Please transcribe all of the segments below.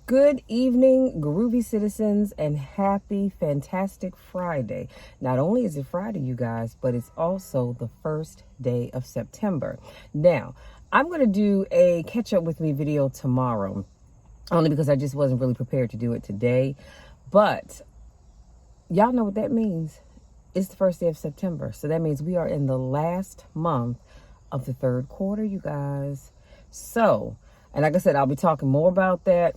Good evening, groovy citizens, and happy, fantastic Friday. Not only is it Friday, you guys, but it's also the first day of September. Now, I'm going to do a catch up with me video tomorrow, only because I just wasn't really prepared to do it today. But y'all know what that means. It's the first day of September. So that means we are in the last month of the third quarter, you guys. So, and like I said, I'll be talking more about that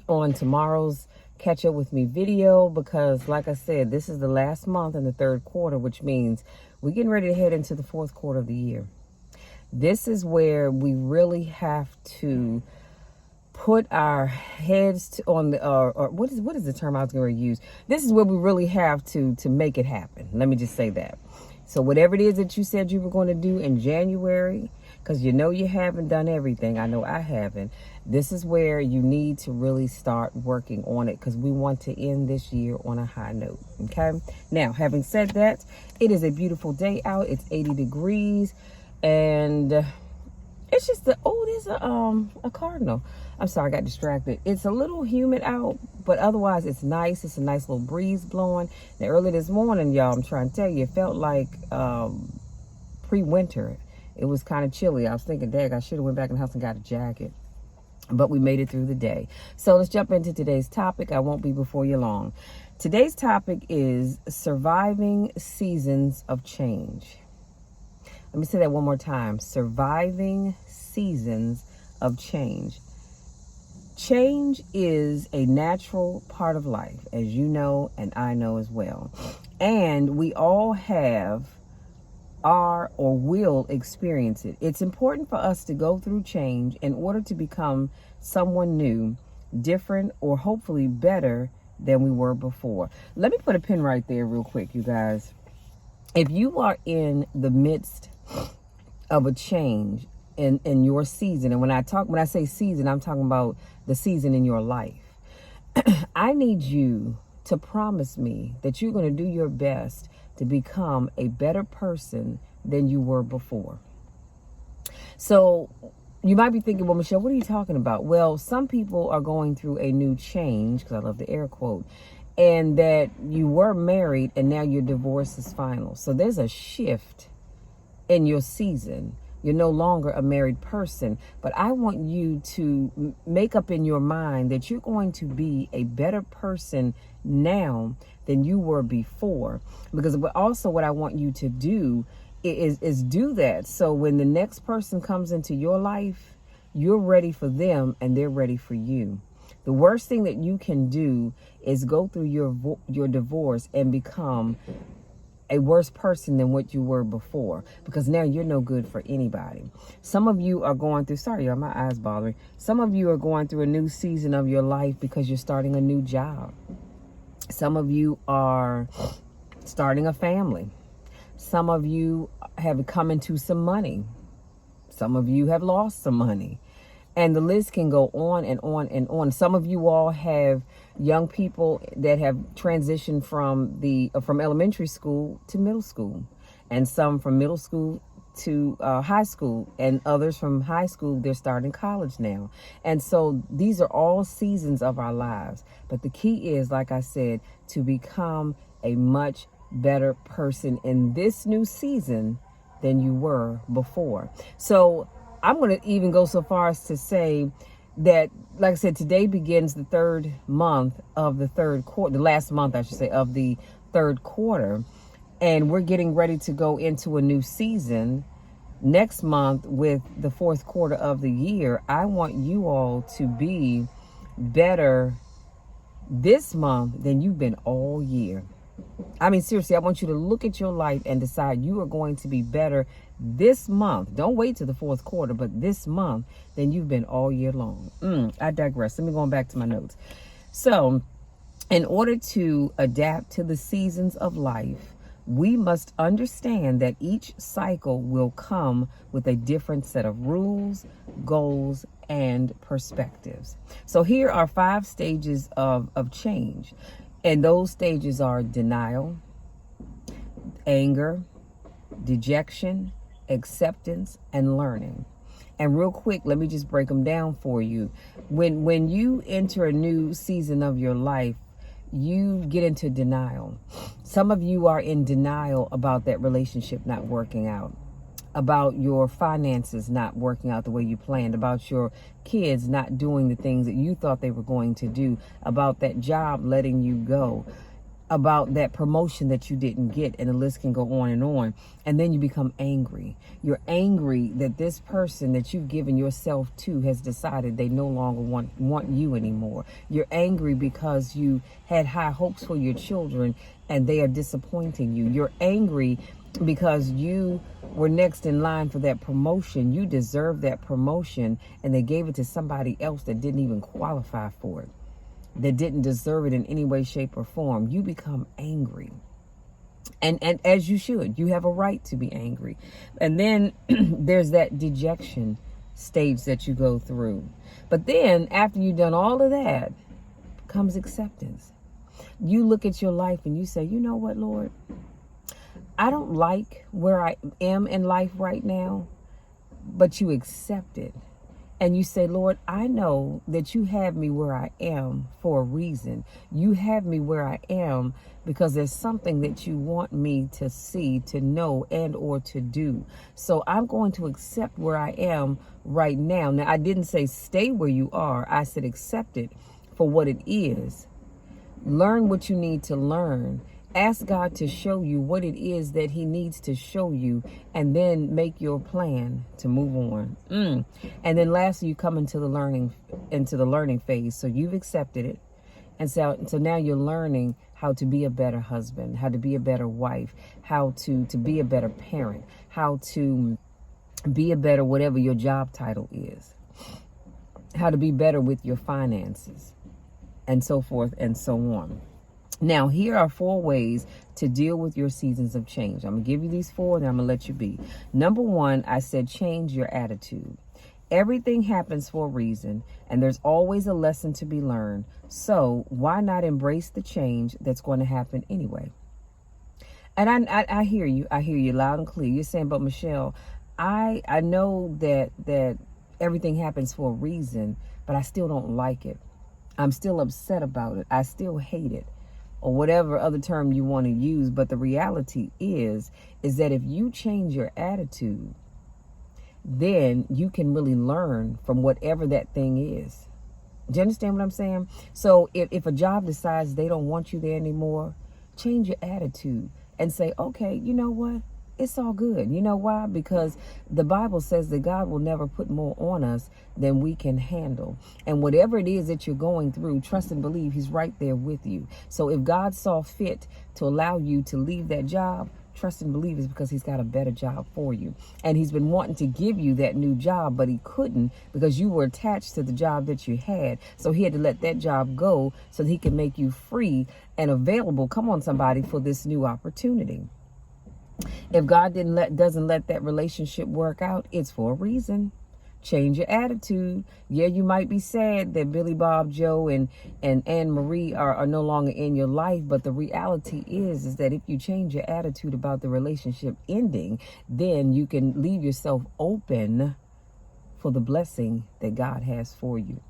on tomorrow's catch up with me video because, like I said, this is the last month in the third quarter, which means we're getting ready to head into the fourth quarter of the year. This is where we really have to put our heads on the or what is the term I was going to use? This is where we really have to make it happen. Let me just say that. So whatever it is that you said you were going to do in January, because you know you haven't done everything. I know I haven't. This is where you need to really start working on it because we want to end this year on a high note. Okay. Now, having said that, it is a beautiful day out. It's 80 degrees, and it's just there's a cardinal. I'm sorry, I got distracted. It's a little humid out, but otherwise it's nice. It's a nice little breeze blowing. Now early this morning, y'all, I'm trying to tell you, it felt like pre-winter. It was kind of chilly. I was thinking, dang, I should have went back in the house and got a jacket. But we made it through the day. So let's jump into today's topic. I won't be before you long. Today's topic is surviving seasons of change. Let me say that one more time. Surviving seasons of change. Change is a natural part of life, as you know, and I know as well. And we all are or will experience it. It's important for us to go through change in order to become someone new, different, or hopefully better than we were before. Let me put a pin right there real quick, you guys. If you are in the midst of a change in your season, and when I say season, I'm talking about the season in your life. I need you to promise me that you're going to do your best to become a better person than you were before. So you might be thinking, well, Michelle, what are you talking about? Well, some people are going through a new change, because I love the air quote, and that you were married and now your divorce is final. So there's a shift in your season. You're no longer a married person, but I want you to make up in your mind that you're going to be a better person now than you were before. Because also what I want you to do is do that. So when the next person comes into your life, you're ready for them and they're ready for you. The worst thing that you can do is go through your divorce and become a worse person than what you were before, because now you're no good for anybody. Some of you are going through, sorry, y'all, my eyes bothering. Some of you are going through a new season of your life because you're starting a new job. Some of you are starting a family. Some of you have come into some money. Some of you have lost some money. And the list can go on and on and on. Some of you all have young people that have transitioned from elementary school to middle school, and some from middle school to high school, and others from high school, they're starting college now. And so these are all seasons of our lives. But the key is, like I said, to become a much better person in this new season than you were before. So I'm going to even go so far as to say that, like I said, today begins the third month of the third quarter, the last month, I should say, of the third quarter. And we're getting ready to go into a new season next month with the fourth quarter of the year. I want you all to be better this month than you've been all year. I mean, seriously, I want you to look at your life and decide you are going to be better this month. Don't wait till the fourth quarter, but this month than you've been all year long. I digress. Let me go back to my notes. So, in order to adapt to the seasons of life, we must understand that each cycle will come with a different set of rules, goals, and perspectives. So here are 5 stages of change. And those stages are denial, anger, dejection, acceptance, and learning. And real quick, let me just break them down for you. When you enter a new season of your life, you get into denial. Some of you are in denial about that relationship not working out, about your finances not working out the way you planned, about your kids not doing the things that you thought they were going to do, about that job letting you go, about that promotion that you didn't get, and the list can go on. And then you become angry. You're angry that this person that you've given yourself to has decided they no longer want you anymore. You're angry because you had high hopes for your children and they are disappointing you. You're angry because you were next in line for that promotion. You deserve that promotion and they gave it to somebody else that didn't even qualify for it, that didn't deserve it in any way, shape, or form. You become angry. And as you should. You have a right to be angry. And then there's that dejection stage that you go through. But then after you've done all of that comes acceptance. You look at your life and you say, you know what, Lord? I don't like where I am in life right now, but you accept it. And you say, Lord, I know that you have me where I am for a reason. You have me where I am because there's something that you want me to see, to know, and or to do. So I'm going to accept where I am right now. Now, I didn't say stay where you are. I said accept it for what it is. Learn what you need to learn. Ask God to show you what it is that he needs to show you, and then make your plan to move on. And then lastly, you come into the learning phase. So you've accepted it. And so now you're learning how to be a better husband, how to be a better wife, how to be a better parent, how to be a better whatever your job title is, how to be better with your finances, and so forth and so on. Now, here are 4 ways to deal with your seasons of change. I'm going to give you these 4, and then I'm going to let you be. Number 1, I said change your attitude. Everything happens for a reason, and there's always a lesson to be learned. So why not embrace the change that's going to happen anyway? And I hear you. I hear you loud and clear. You're saying, but Michelle, I know that everything happens for a reason, but I still don't like it. I'm still upset about it. I still hate it. Or whatever other term you want to use. But the reality is that if you change your attitude, then you can really learn from whatever that thing is. Do you understand what I'm saying? So if a job decides they don't want you there anymore, change your attitude and say, okay, you know what? It's all good. You know why? Because the Bible says that God will never put more on us than we can handle. And whatever it is that you're going through, trust and believe he's right there with you. So if God saw fit to allow you to leave that job, trust and believe it's because he's got a better job for you. And he's been wanting to give you that new job, but he couldn't because you were attached to the job that you had. So he had to let that job go so that he could make you free and available, come on somebody, for this new opportunity. If God doesn't let that relationship work out, it's for a reason. Change your attitude. Yeah, you might be sad that Billy, Bob, Joe, and Anne Marie are no longer in your life, but the reality is that if you change your attitude about the relationship ending, then you can leave yourself open for the blessing that God has for you.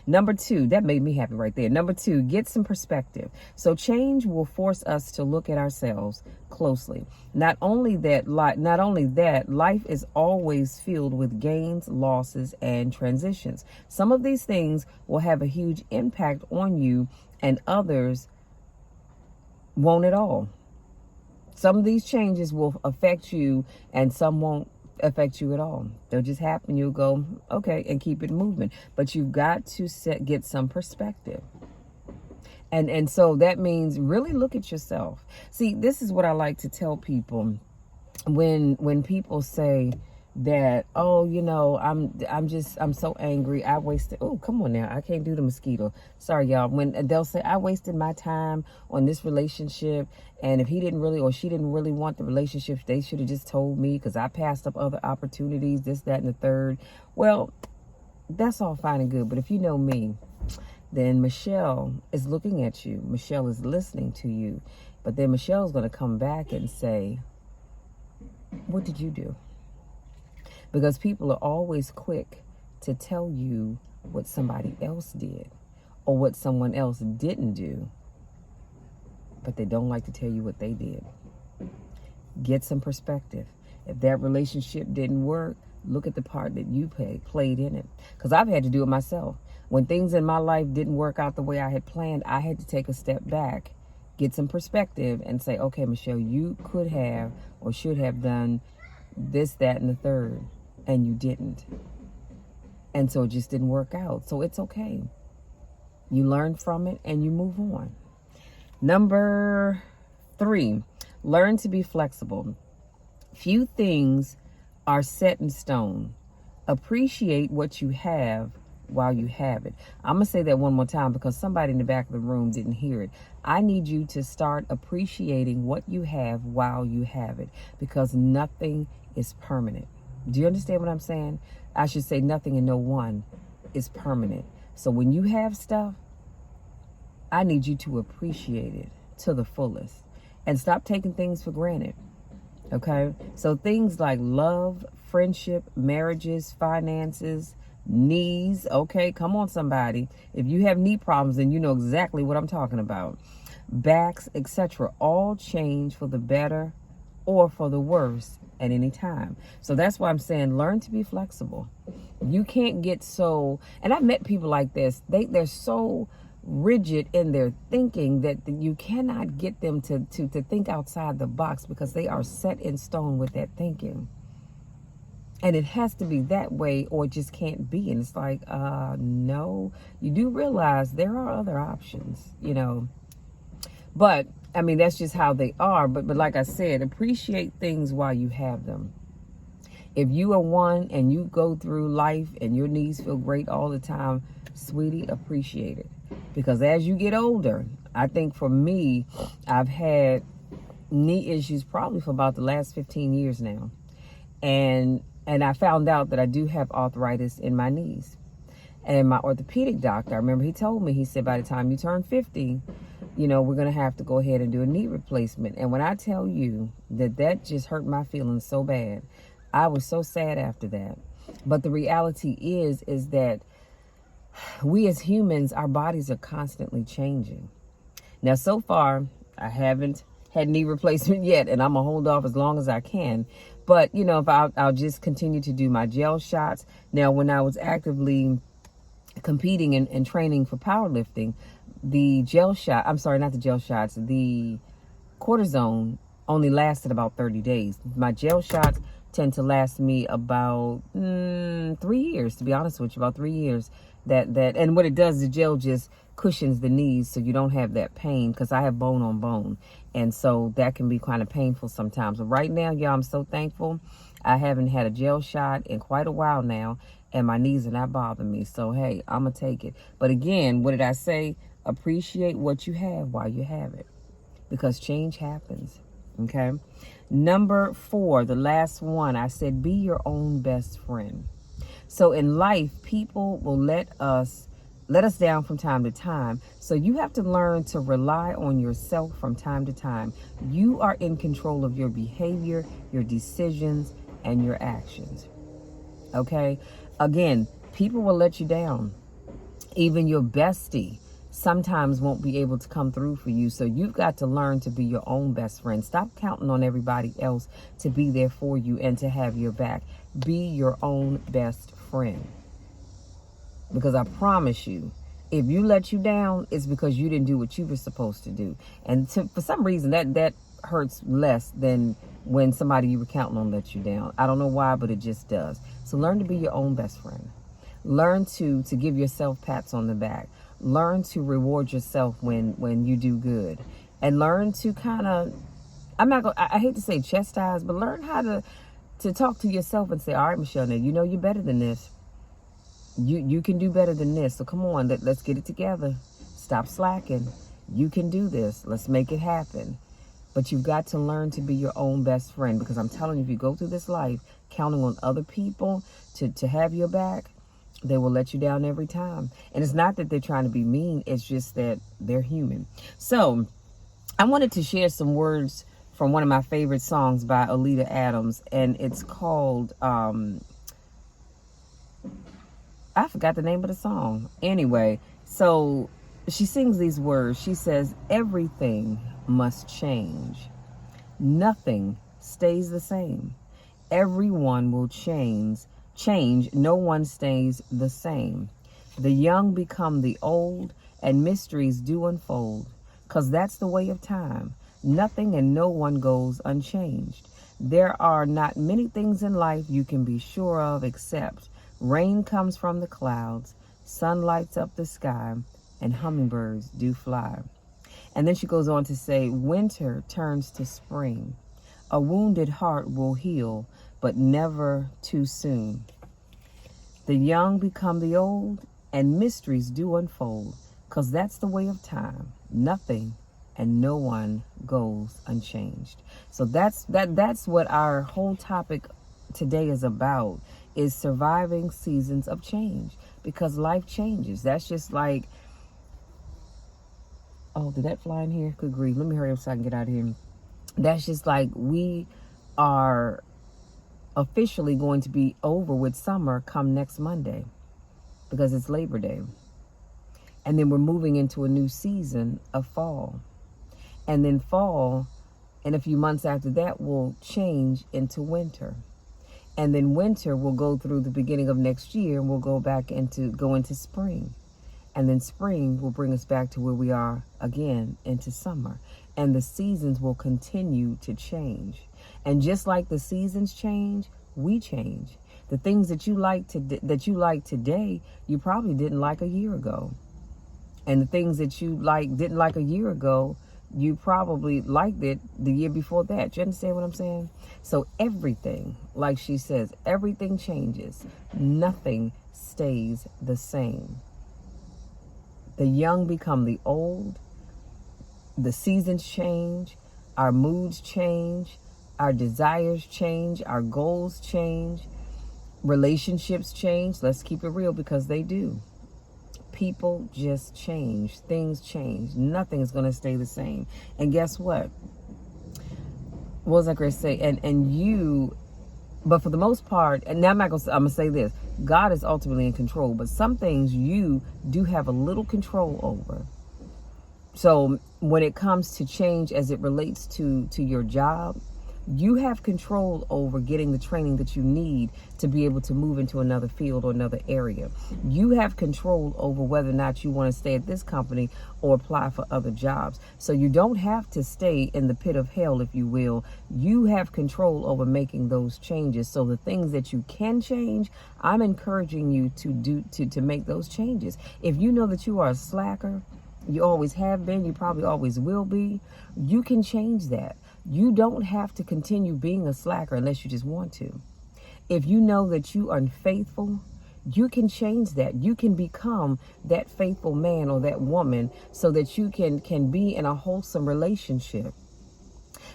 Number 2, that made me happy right there. Number 2, get some perspective. So change will force us to look at ourselves closely. Not only that, life is always filled with gains, losses, and transitions. Some of these things will have a huge impact on you, and others won't at all. Some of these changes will affect you, and some won't affect you at all. They'll just happen. You'll go, okay, and keep it moving. But you've got to get some perspective. And so that means really look at yourself. See, this is what I like to tell people when people say that, oh, you know, I'm so angry. I wasted, oh, come on now. I can't do the mosquito. Sorry, y'all. When they'll say, I wasted my time on this relationship. And if he didn't really, or she didn't really want the relationship, they should have just told me because I passed up other opportunities, this, that, and the third. Well, that's all fine and good. But if you know me, then Michelle is looking at you. Michelle is listening to you. But then Michelle's going to come back and say, what did you do? because people are always quick to tell you what somebody else did or what someone else didn't do, but they don't like to tell you what they did. Get some perspective. If that relationship didn't work, look at the part that you played in it. Because I've had to do it myself. When things in my life didn't work out the way I had planned, I had to take a step back, get some perspective, and say, okay, Michelle, you could have or should have done this, that, and the third, and you didn't. And so it just didn't work out. So it's okay. You learn from it and you move on. Number 3, learn to be flexible. Few things are set in stone. Appreciate what you have while you have it. I'm going to say that one more time because somebody in the back of the room didn't hear it. I need you to start appreciating what you have while you have it, because nothing is permanent. Do you understand what I'm saying? I should say nothing and no one is permanent. So when you have stuff, I need you to appreciate it to the fullest and stop taking things for granted. Okay? So things like love, friendship, marriages, finances, knees. Okay, come on, somebody. If you have knee problems, then you know exactly what I'm talking about. Backs, etc. all change for the better or for the worse at any time. So that's why I'm saying learn to be flexible. You can't get so, and I've met people like this, they're so rigid in their thinking that you cannot get them to think outside the box, because they are set in stone with that thinking. And it has to be that way or it just can't be. And it's like, no, you do realize there are other options, you know. But, I mean, that's just how they are. But like I said, appreciate things while you have them. If you are one and you go through life and your knees feel great all the time, sweetie, appreciate it. Because as you get older, I think for me, I've had knee issues probably for about the last 15 years now. And I found out that I do have arthritis in my knees. And my orthopedic doctor, I remember he told me, he said, by the time you turn 50, you know, we're going to have to go ahead and do a knee replacement. And when I tell you that just hurt my feelings so bad, I was so sad after that. But the reality is that we as humans, our bodies are constantly changing. Now, so far, I haven't had knee replacement yet, and I'm going to hold off as long as I can. But, you know, if I'll just continue to do my gel shots. Now, when I was actively competing and training for powerlifting, the cortisone only lasted about 30 days. My gel shots tend to last me about 3 years, to be honest with you, about 3 years. And what it does, the gel just cushions the knees so you don't have that pain, because I have bone on bone. And so that can be kind of painful sometimes. But right now, y'all, I'm so thankful. I haven't had a gel shot in quite a while now, and my knees are not bothering me. So, hey, I'm going to take it. But again, what did I say? Appreciate what you have while you have it, because change happens. Okay? Number 4, the last one, I said, be your own best friend. So in life, people will let us down from time to time. So you have to learn to rely on yourself from time to time. You are in control of your behavior, your decisions, and your actions. Okay? Again, people will let you down. Even your bestie sometimes won't be able to come through for you. So you've got to learn to be your own best friend. Stop counting on everybody else to be there for you and to have your back. Be your own best friend. Because I promise you, if you let you down, it's because you didn't do what you were supposed to do. And for some reason, that hurts less than when somebody you were counting on let you down. I don't know why, but it just does. So learn to be your own best friend. Learn to give yourself pats on the back. Learn to reward yourself when you do good. And learn to kind of, I hate to say chastise, but learn how to talk to yourself and say, all right, Michelle, now you know you're better than this. You can do better than this. So come on, let's get it together. Stop slacking. You can do this. Let's make it happen. But you've got to learn to be your own best friend, because I'm telling you, if you go through this life counting on other people to have your back, they will let you down every time. And it's not that they're trying to be mean. It's just that they're human. So I wanted to share some words from one of my favorite songs by Olita Adams. And it's called I forgot the name of the song. Anyway, so she sings these words. She says, everything must change. Nothing stays the same. Everyone will change. No one stays the same. The young become the old, and mysteries do unfold. 'Cause that's the way of time. Nothing and no one goes unchanged. There are not many things in life you can be sure of, except rain comes from the clouds, sun lights up the sky, and hummingbirds do fly. And then she goes on to say, winter turns to spring. A wounded heart will heal, but never too soon. The young become the old, and mysteries do unfold, 'cause that's the way of time. Nothing and no one goes unchanged. So that's what our whole topic today is about, is surviving seasons of change, because life changes. That's just like, oh, did that fly in here? Good grief. Let me hurry up so I can get out of here. That's just like we are officially going to be over with summer come next Monday, because it's Labor Day. And then we're moving into a new season of fall. And then fall, in a few months after that, will change into winter. And then winter will go through the beginning of next year, and we'll go into spring. And then spring will bring us back to where we are again, into summer. And the seasons will continue to change. And just like the seasons change, we change. The things that you like today, you probably didn't like a year ago. And the things that you didn't like a year ago, you probably liked it the year before that. Do you understand what I'm saying? So everything, like she says, everything changes. Nothing stays the same. The young become the old. The seasons change. Our moods change. Our desires change. Our goals change. Relationships change. Let's keep it real, because they do. People just change. Things change. Nothing is going to stay the same. And guess what? What was I going to say? But for the most part, and now I'm going to say this. God is ultimately in control, but some things you do have a little control over. So when it comes to change as it relates to your job, you have control over getting the training that you need to be able to move into another field or another area. You have control over whether or not you want to stay at this company or apply for other jobs. So you don't have to stay in the pit of hell, if you will. You have control over making those changes. So the things that you can change, I'm encouraging you to make those changes. If you know that you are a slacker, you always have been, you probably always will be, you can change that. You don't have to continue being a slacker unless you just want to. If you know that you are unfaithful, you can change that. You can become that faithful man or that woman so that you can be in a wholesome relationship.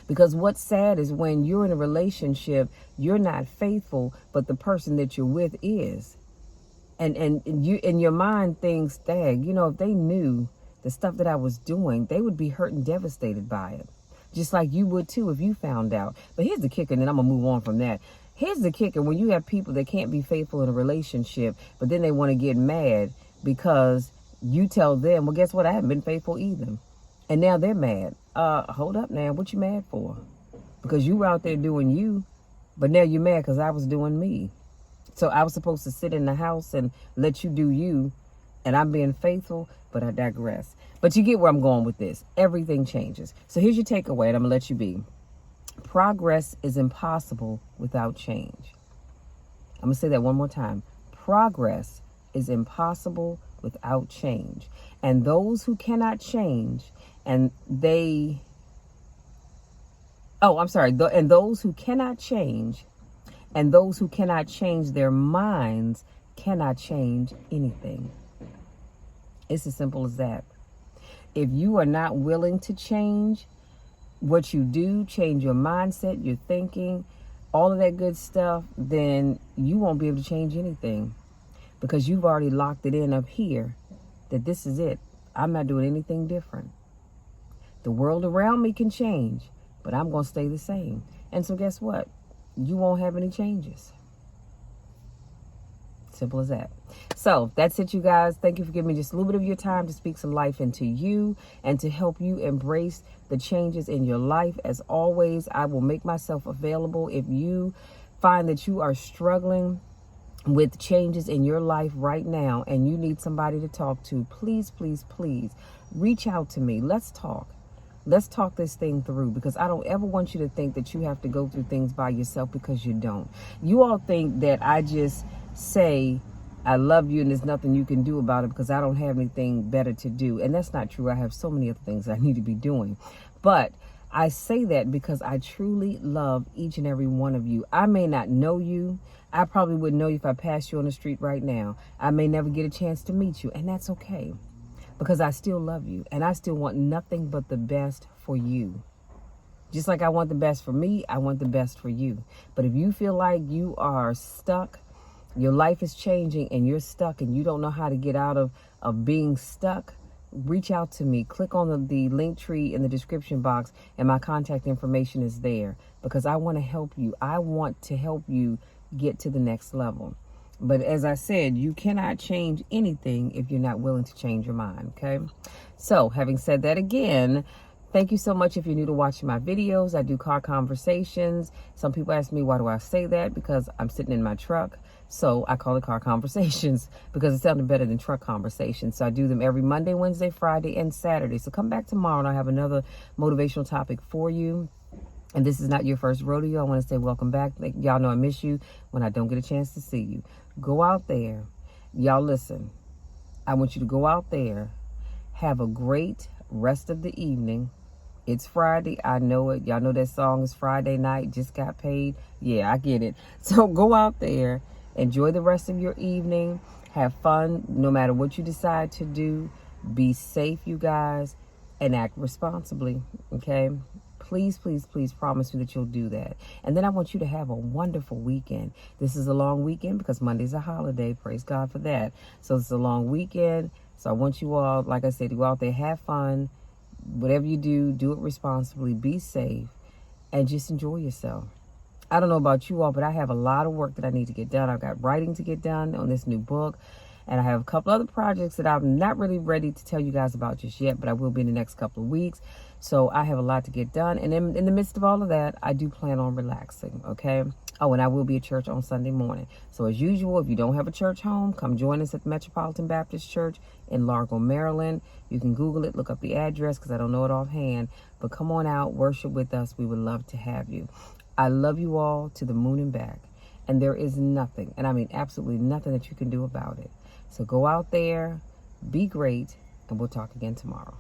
Because what's sad is when you're in a relationship, you're not faithful, but the person that you're with is. And you in your mind thinks, dang, if they knew the stuff that I was doing, they would be hurt and devastated by it. Just like you would too if you found out. But here's the kicker, and then I'm going to move on from that. Here's the kicker. When you have people that can't be faithful in a relationship, but then they want to get mad because you tell them, well, guess what? I haven't been faithful either. And now they're mad. Hold up now. What you mad for? Because you were out there doing you, but now you're mad because I was doing me. So I was supposed to sit in the house and let you do you, and I'm being faithful, but I digress. But you get where I'm going with this. Everything changes. So here's your takeaway, and I'm going to let you be. Progress is impossible without change. I'm going to say that one more time. Progress is impossible without change. And those who cannot change, and those who cannot change, and those who cannot change their minds cannot change anything. It's as simple as that. If you are not willing to change what you do, change your mindset, your thinking, all of that good stuff, then you won't be able to change anything, because you've already locked it in up here that this is it. I'm not doing anything different. The world around me can change, but I'm going to stay the same. And so guess what? You won't have any changes. Simple as that. So that's it, you guys. Thank you for giving me just a little bit of your time to speak some life into you and to help you embrace the changes in your life. As always, I will make myself available. If you find that you are struggling with changes in your life right now and you need somebody to talk to, please, please, please reach out to me. Let's talk. Let's talk this thing through, because I don't ever want you to think that you have to go through things by yourself, because you don't. You all think that I just say I love you and there's nothing you can do about it because I don't have anything better to do. And that's not true. I have so many other things I need to be doing. But I say that because I truly love each and every one of you. I may not know you. I probably wouldn't know you if I passed you on the street right now. I may never get a chance to meet you, and that's okay, because I still love you and I still want nothing but the best for you. Just like I want the best for me, I want the best for you. But if you feel like you are stuck, your life is changing and you're stuck and you don't know how to get out of being stuck, reach out to me. Click on the link tree in the description box and my contact information is there, because I want to help you. I want to help you get to the next level. But as I said, you cannot change anything if you're not willing to change your mind, okay? So having said that, again, thank you so much. If you're new to watching my videos, I do car conversations. Some people ask me, why do I say that? Because I'm sitting in my truck. So I call it car conversations because it sounded better than truck conversations. So I do them every Monday, Wednesday, Friday, and Saturday. So come back tomorrow and I'll have another motivational topic for you. And this is not your first rodeo. I want to say welcome back. Y'all know I miss you when I don't get a chance to see you. Go out there. Y'all listen. I want you to go out there. Have a great rest of the evening. It's Friday. I know it. Y'all know that song is Friday Night. Just got paid. Yeah, I get it. So go out there. Enjoy the rest of your evening. Have fun no matter what you decide to do. Be safe, you guys. And act responsibly. Okay? Please, please, please promise me that you'll do that. And then I want you to have a wonderful weekend. This is a long weekend because Monday's a holiday. Praise God for that. So it's a long weekend. So I want you all, like I said, to go out there, have fun. Whatever you do, do it responsibly. Be safe. And just enjoy yourself. I don't know about you all, but I have a lot of work that I need to get done. I've got writing to get done on this new book. And I have a couple other projects that I'm not really ready to tell you guys about just yet, but I will be in the next couple of weeks. So I have a lot to get done. And in the midst of all of that, I do plan on relaxing, okay? Oh, and I will be at church on Sunday morning. So as usual, if you don't have a church home, come join us at the Metropolitan Baptist Church in Largo, Maryland. You can Google it, look up the address because I don't know it offhand. But come on out, worship with us. We would love to have you. I love you all to the moon and back. And there is nothing, and I mean absolutely nothing that you can do about it. So go out there, be great, and we'll talk again tomorrow.